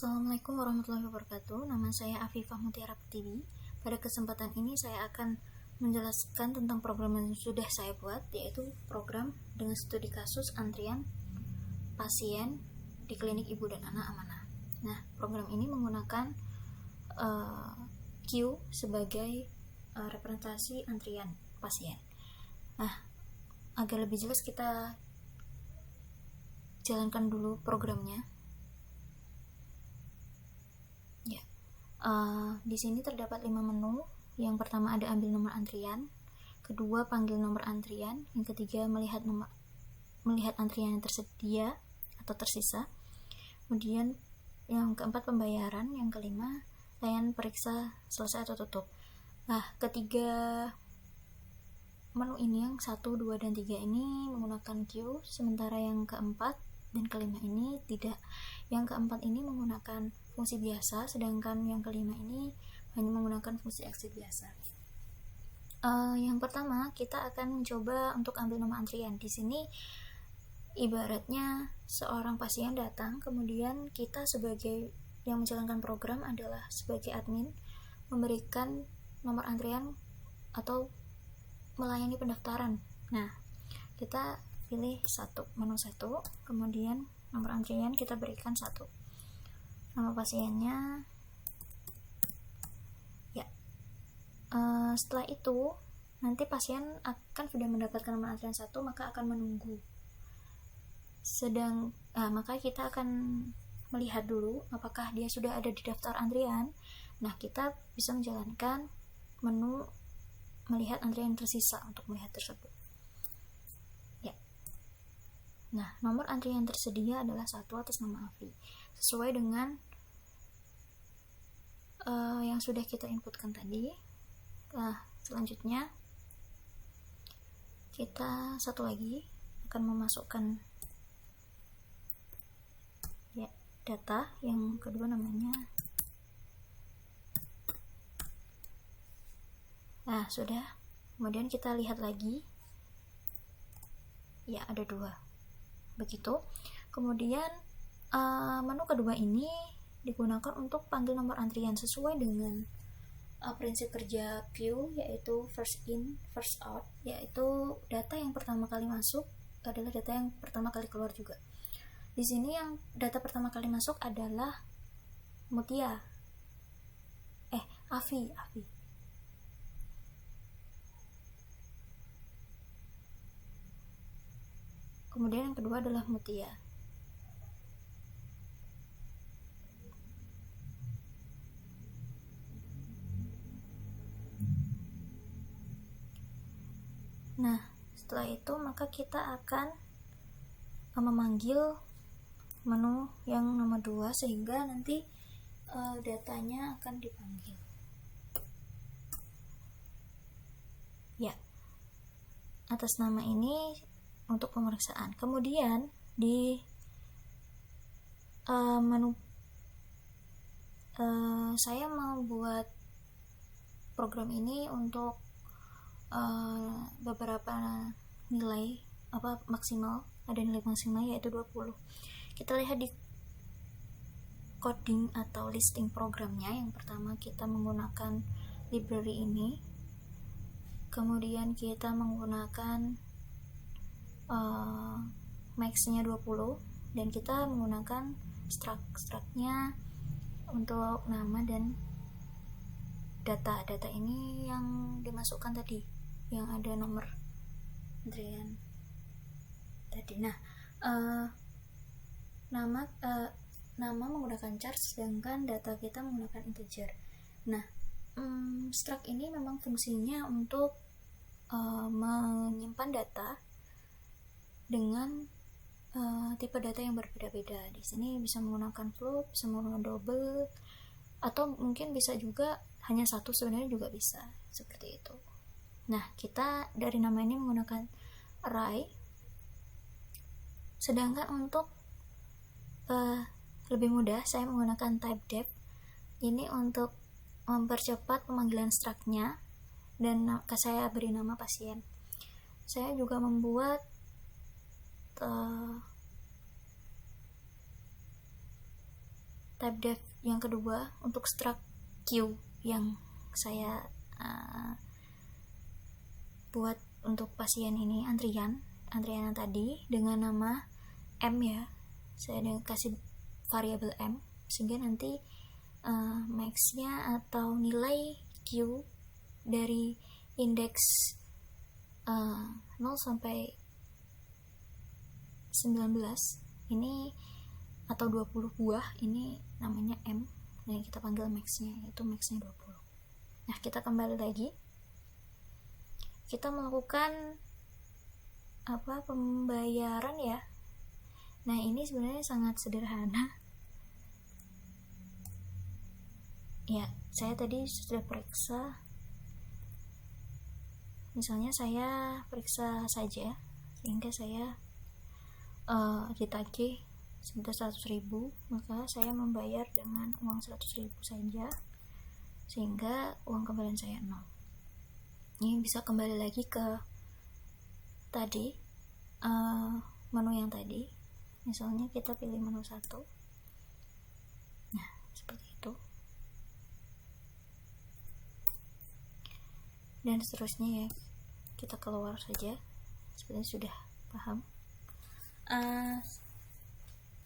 Assalamualaikum warahmatullahi wabarakatuh. Nama saya Afifah Mutiara Pertiwi. Pada kesempatan ini saya akan menjelaskan tentang program yang sudah saya buat, yaitu program dengan studi kasus antrian pasien di klinik ibu dan anak Amanah. Nah, program ini menggunakan Q sebagai representasi antrian pasien. Nah, agar lebih jelas kita jalankan dulu programnya. Di sini terdapat 5 menu. Yang pertama ada ambil nomor antrian, kedua panggil nomor antrian, yang ketiga melihat antrian yang tersedia atau tersisa, kemudian yang keempat pembayaran, yang kelima layanan periksa selesai atau tutup. Nah, ketiga menu ini, yang 1, 2, dan 3 ini menggunakan Q, sementara yang keempat dan kelima ini tidak. Yang keempat ini menggunakan fungsi biasa, sedangkan yang kelima ini hanya menggunakan fungsi exit biasa. Yang pertama kita akan mencoba untuk ambil nomor antrian. Di sini ibaratnya seorang pasien datang, kemudian kita sebagai yang menjalankan program adalah sebagai admin memberikan nomor antrian atau melayani pendaftaran. Nah, kita pilih menu 1, kemudian nomor antrian kita berikan 1, nama pasiennya ya. Setelah itu nanti pasien akan sudah mendapatkan nomor antrian 1, maka akan menunggu. Maka kita akan melihat dulu apakah dia sudah ada di daftar antrian. Nah, kita bisa menjalankan menu melihat antrian tersisa untuk melihat tersebut. Nah, nomor antrian tersedia adalah 1 atas nama Afi, sesuai dengan yang sudah kita inputkan tadi. Nah, selanjutnya kita satu lagi akan memasukkan data. Yang kedua namanya. Nah, sudah. Kemudian kita lihat lagi. Ya, ada 2. Begitu. Kemudian menu kedua ini digunakan untuk panggil nomor antrian sesuai dengan prinsip kerja Q, yaitu first in first out, yaitu data yang pertama kali masuk adalah data yang pertama kali keluar juga. Di sini yang data pertama kali masuk adalah Afi. Kemudian yang kedua adalah Mutia. Nah, setelah itu maka kita akan memanggil menu yang nomor 2 sehingga nanti datanya akan dipanggil. Ya, atas nama ini untuk pemeriksaan. Kemudian di menu saya mau buat program ini untuk beberapa nilai maksimal. Ada nilai maksimal yaitu 20. Kita lihat di coding atau listing programnya. Yang pertama kita menggunakan library ini, kemudian kita menggunakan max-nya 20, dan kita menggunakan struct-nya untuk nama dan data ini yang dimasukkan tadi, yang ada nomor antrian tadi. Nah, nama menggunakan char, sedangkan data kita menggunakan integer. Nah, struct ini memang fungsinya untuk menyimpan data dengan tipe data yang berbeda-beda. Di sini bisa menggunakan float, bisa menggunakan double, atau mungkin bisa juga hanya 1, sebenarnya juga bisa seperti itu. Nah, kita dari nama ini menggunakan array, sedangkan untuk lebih mudah saya menggunakan type def ini untuk mempercepat pemanggilan struct-nya, dan saya beri nama pasien. Saya juga membuat type dev yang kedua untuk struct queue yang saya buat untuk pasien ini, antrian yang tadi dengan nama M ya, saya kasih variabel M sehingga nanti max-nya atau nilai Q dari indeks 0 sampai 19 ini atau 20 buah ini namanya M, dan kita panggil max-nya, itu max-nya 20. Nah, kita kembali lagi, kita melakukan pembayaran ya. Nah, ini sebenarnya sangat sederhana ya. Saya tadi sudah periksa, misalnya saya periksa saja sehingga saya ditagih sebesar 100.000, maka saya membayar dengan uang 100.000 saja sehingga uang kembalian saya 0. Ini bisa kembali lagi ke tadi menu yang tadi, misalnya kita pilih menu 1. Nah, seperti itu dan seterusnya ya. Kita keluar saja, sebenarnya sudah paham.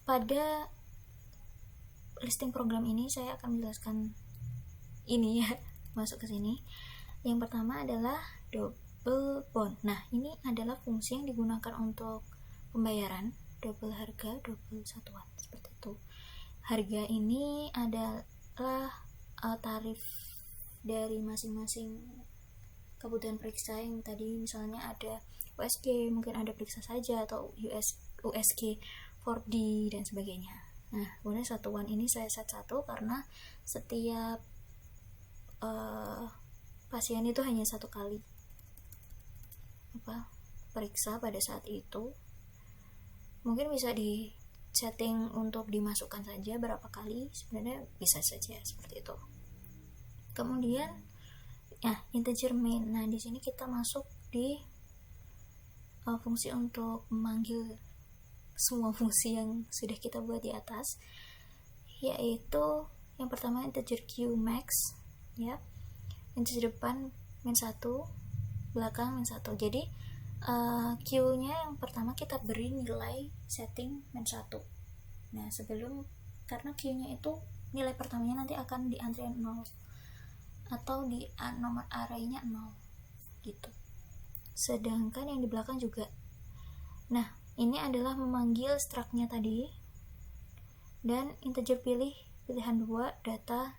Pada listing program ini saya akan menjelaskan ini ya, masuk ke sini. Yang pertama adalah double bond. Nah, ini adalah fungsi yang digunakan untuk pembayaran double harga, double satuan, seperti itu. Harga ini adalah tarif dari masing-masing kebutuhan periksa yang tadi, misalnya ada USG, mungkin ada periksa saja, atau USG 4D dan sebagainya. Nah, kemudian satuan ini saya set 1 karena setiap pasien itu hanya satu kali periksa pada saat itu. Mungkin bisa di setting untuk dimasukkan saja berapa kali, sebenarnya bisa saja seperti itu. Kemudian integer main. Nah, di sini kita masuk di fungsi untuk memanggil semua fungsi yang sudah kita buat di atas, yaitu yang pertama integer q max ya, integer depan min 1, belakang min 1. Jadi Q-nya yang pertama kita beri nilai setting min 1. Nah, karena Q-nya itu nilai pertamanya nanti akan di antrian 0 atau di nomor array-nya 0 gitu. Sedangkan yang di belakang juga. Nah, ini adalah memanggil struct-nya tadi, dan integer pilihan 2, data,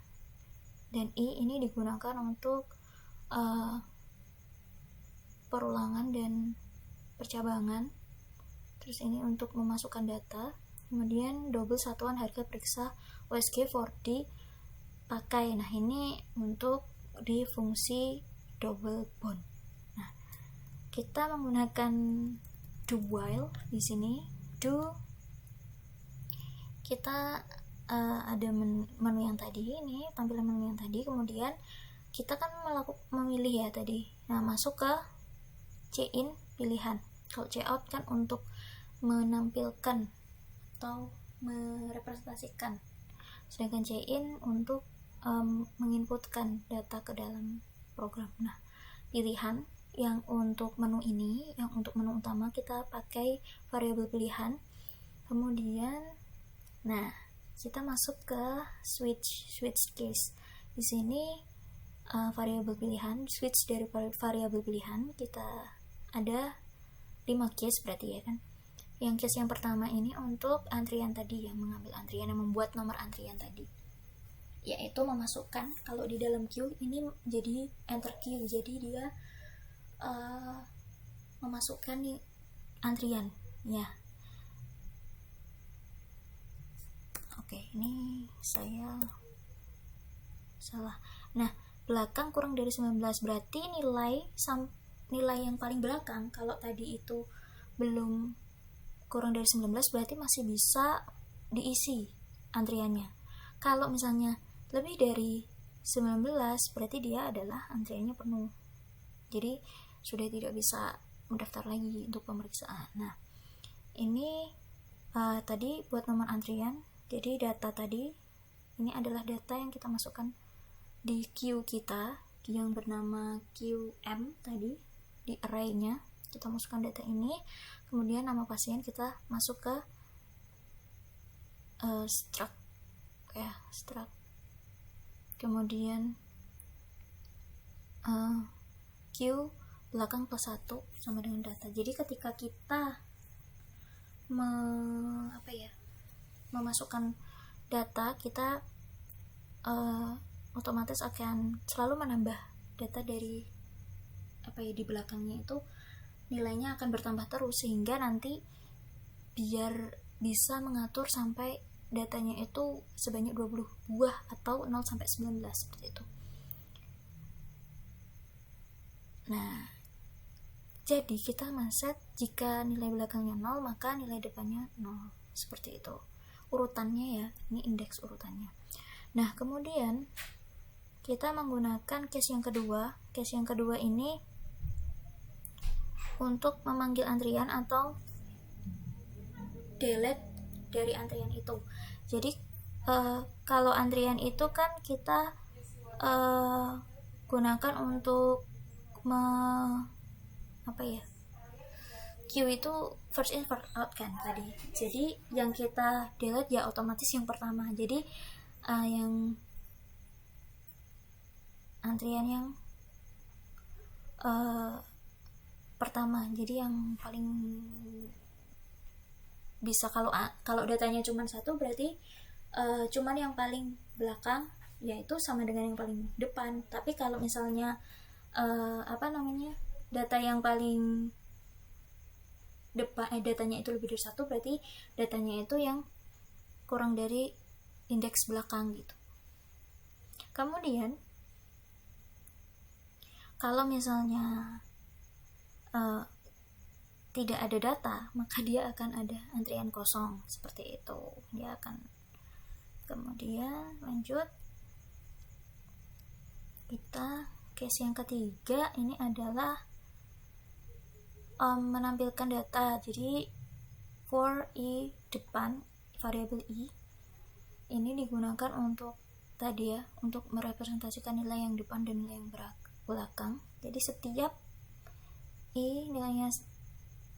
dan i ini digunakan untuk perulangan dan percabangan. Terus ini untuk memasukkan data. Kemudian double satuan harga periksa USG 4D pakai. Nah, ini untuk di fungsi double bond. Nah, kita menggunakan do while di sini. Kita ada menu yang tadi, ini tampilan menu yang tadi. Kemudian kita kan memilih ya tadi. Nah, masuk ke c-in pilihan. Kalau c-out kan untuk menampilkan atau merepresentasikan, sedangkan c-in untuk menginputkan data ke dalam program. Nah, pilihan yang untuk menu ini, yang untuk menu utama kita pakai variabel pilihan. Kemudian kita masuk ke switch case. Di sini variabel pilihan, switch dari variabel pilihan kita ada 5 case berarti ya kan. Yang case yang pertama ini untuk antrian tadi, yang mengambil antrian, yang membuat nomor antrian tadi, yaitu memasukkan, kalau di dalam queue ini jadi enter queue, jadi dia memasukkan nih antrian ya. Oke, ini saya salah. Nah, belakang kurang dari 19 berarti nilai yang paling belakang, kalau tadi itu belum kurang dari 19 berarti masih bisa diisi antriannya. Kalau misalnya lebih dari 19 berarti dia adalah antriannya penuh, jadi sudah tidak bisa mendaftar lagi untuk pemeriksaan. Nah, ini tadi buat nomor antrian. Jadi data tadi Ini adalah data yang kita masukkan di queue kita yang bernama QM tadi, di array-nya kita masukkan data ini, kemudian nama pasien kita masuk ke struct kemudian Q belakang plus 1 sama dengan data. Jadi ketika kita memasukkan data, kita otomatis akan selalu menambah data dari di belakangnya, itu nilainya akan bertambah terus, sehingga nanti biar bisa mengatur sampai datanya itu sebanyak 20 buah atau 0 sampai 19 seperti itu. Nah, jadi kita men-set jika nilai belakangnya 0 maka nilai depannya 0, seperti itu urutannya ya, ini indeks urutannya. Nah, kemudian kita menggunakan case yang kedua. Case yang kedua ini untuk memanggil antrian atau delete dari antrian itu. Jadi kalau antrian itu kan kita gunakan untuk queue itu first in first out kan tadi. Jadi yang kita delete ya otomatis yang pertama. Jadi yang antrian yang pertama, jadi yang paling bisa, kalau datanya cuma satu berarti cuman yang paling belakang yaitu sama dengan yang paling depan. Tapi kalau misalnya data yang paling depan datanya itu lebih dari satu, berarti datanya itu yang kurang dari indeks belakang gitu. Kemudian kalau misalnya tidak ada data, maka dia akan ada antrian kosong seperti itu. Dia akan kemudian lanjut, kita case yang ketiga ini adalah menampilkan data. Jadi for i depan, variabel i ini digunakan untuk tadi ya, untuk merepresentasikan nilai yang depan dan nilai yang belakang. Jadi setiap i nilainya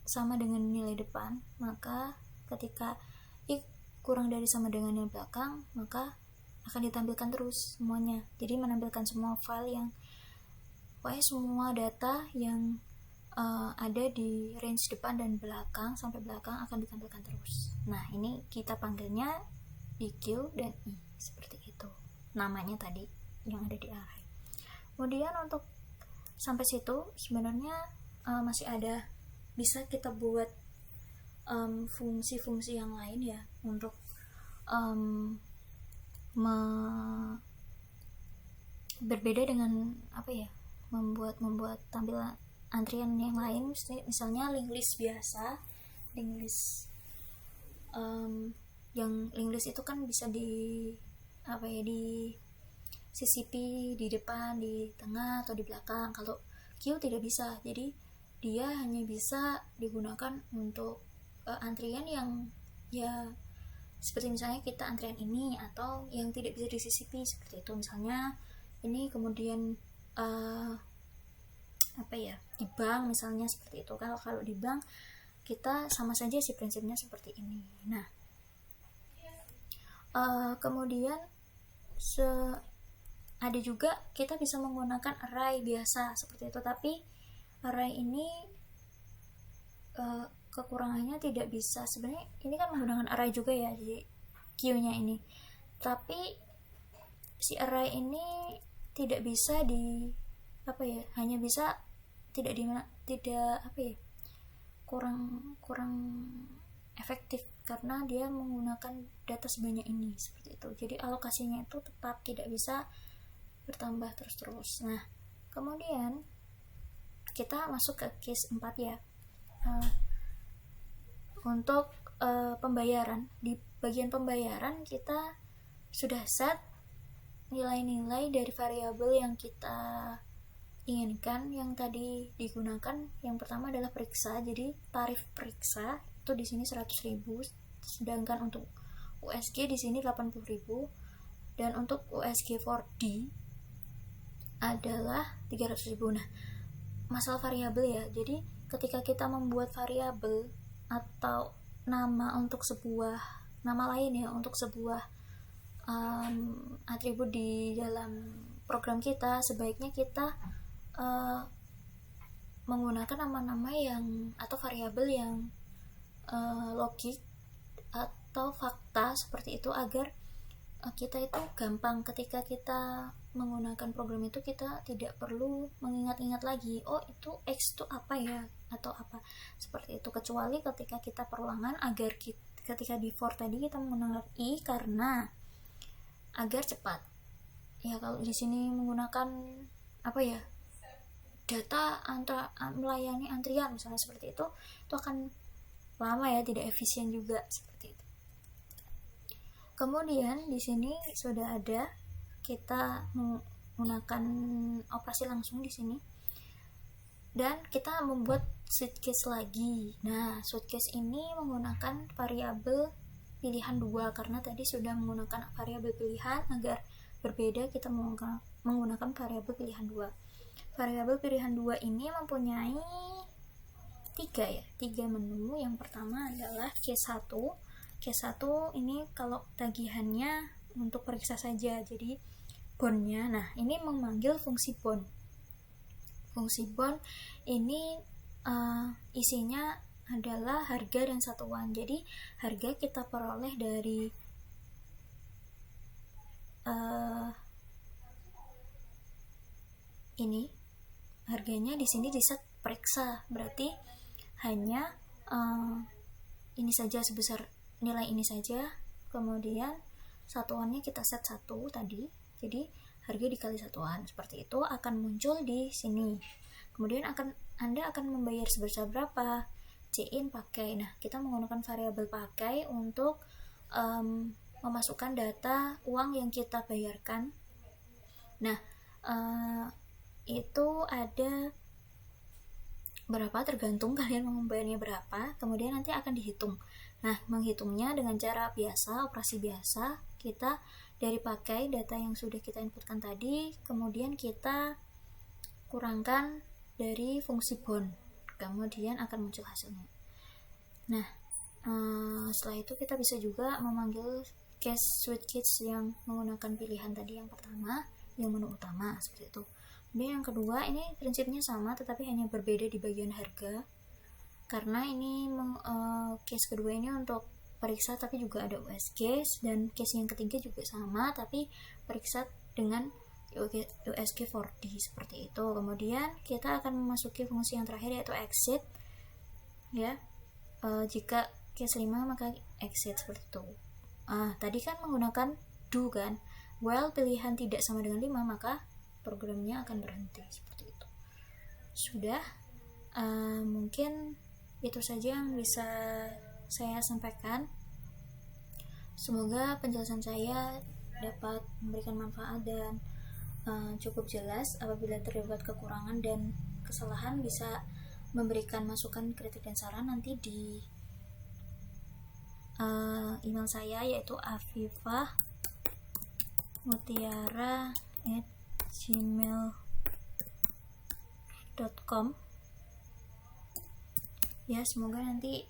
sama dengan nilai depan, maka ketika i kurang dari sama dengan nilai belakang, maka akan ditampilkan terus semuanya. Jadi menampilkan semua file yang semua data yang ada di range depan dan belakang sampai belakang akan ditampilkan terus. Nah, ini kita panggilnya di Q dan I seperti itu. Namanya tadi yang ada di array. Kemudian untuk sampai situ sebenarnya masih ada, bisa kita buat fungsi-fungsi yang lain ya untuk berbeda dengan membuat tampilan antrian yang lain. Misalnya link list biasa, link list yang link list itu kan bisa di CCP di depan, di tengah, atau di belakang. Kalau Q tidak bisa, jadi dia hanya bisa digunakan untuk antrian yang ya seperti misalnya kita antrian ini, atau yang tidak bisa di CCP seperti itu. Misalnya ini kemudian di bank misalnya seperti itu. Kalau di bank kita sama saja sih prinsipnya seperti ini. Nah, kemudian ada juga kita bisa menggunakan array biasa seperti itu, tapi array ini kekurangannya tidak bisa, sebenarnya ini kan menggunakan array juga ya di queue-nya ini, tapi si array ini tidak bisa hanya bisa kurang efektif karena dia menggunakan data sebanyak ini seperti itu. Jadi alokasinya itu tetap tidak bisa bertambah terus-terus. Nah, kemudian kita masuk ke case 4 ya. Untuk pembayaran, di bagian pembayaran kita sudah set nilai-nilai dari variabel yang kita inginkan yang tadi digunakan. Yang pertama adalah periksa, jadi tarif periksa itu di sini 100.000, sedangkan untuk USG di sini 80.000. Dan untuk USG 4D adalah 300.000. Nah, masalah variabel ya. Jadi ketika kita membuat variabel atau nama untuk sebuah nama lain ya untuk sebuah atribut di dalam program kita, sebaiknya kita menggunakan nama-nama yang atau variabel yang logik atau fakta seperti itu, agar kita itu gampang ketika kita menggunakan program itu, kita tidak perlu mengingat-ingat lagi, oh itu X itu apa ya atau apa seperti itu, kecuali ketika kita perulangan, agar ketika di for tadi kita menggunakan I karena agar cepat ya. Kalau di sini menggunakan apa ya, data melayani antrian misalnya seperti itu akan lama ya, tidak efisien juga seperti itu. Kemudian di sini sudah ada, kita menggunakan operasi langsung di sini, dan kita membuat switch case lagi. Nah, switch case ini menggunakan variabel pilihan 2 karena tadi sudah menggunakan variabel pilihan, agar berbeda kita menggunakan variabel pilihan 2. Variabel pilihan 2 ini mempunyai 3 menu. Yang pertama adalah case 1. Case 1 ini kalau tagihannya untuk periksa saja, jadi bondnya. Nah, ini memanggil fungsi bond. Fungsi bond ini isinya adalah harga dan satuan. Jadi harga kita peroleh dari ini, harganya di sini di set periksa, berarti hanya ini saja, sebesar nilai ini saja. Kemudian satuannya kita set 1 tadi, jadi harga dikali satuan seperti itu akan muncul di sini. Kemudian Anda akan membayar sebesar berapa, C-in pakai. Nah, kita menggunakan variabel pakai untuk memasukkan data uang yang kita bayarkan. Nah, itu ada berapa tergantung kalian membayarnya berapa, kemudian nanti akan dihitung. Nah, menghitungnya dengan cara biasa, operasi biasa, kita dari pakai data yang sudah kita inputkan tadi, kemudian kita kurangkan dari fungsi bond, kemudian akan muncul hasilnya. Nah, setelah itu kita bisa juga memanggil case switch case yang menggunakan pilihan tadi yang pertama, yang menu utama seperti itu. Kemudian yang kedua, ini prinsipnya sama tetapi hanya berbeda di bagian harga, karena ini case kedua ini untuk periksa tapi juga ada USG, dan case yang ketiga juga sama tapi periksa dengan USG 4D seperti itu. Kemudian kita akan memasuki fungsi yang terakhir yaitu exit ya. Jika case 5 maka exit seperti itu. Tadi kan menggunakan do kan, while pilihan tidak sama dengan 5 maka programnya akan berhenti seperti itu. Sudah, mungkin itu saja yang bisa saya sampaikan. Semoga penjelasan saya dapat memberikan manfaat dan cukup jelas. Apabila terdapat kekurangan dan kesalahan, bisa memberikan masukan, kritik dan saran nanti di email saya, yaitu afifah.mutiara@gmail.com ya. Semoga nanti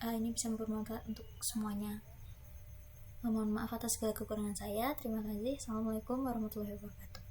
ini bisa bermanfaat untuk semuanya. Mohon maaf atas segala kekurangan saya. Terima kasih. Assalamualaikum warahmatullahi wabarakatuh.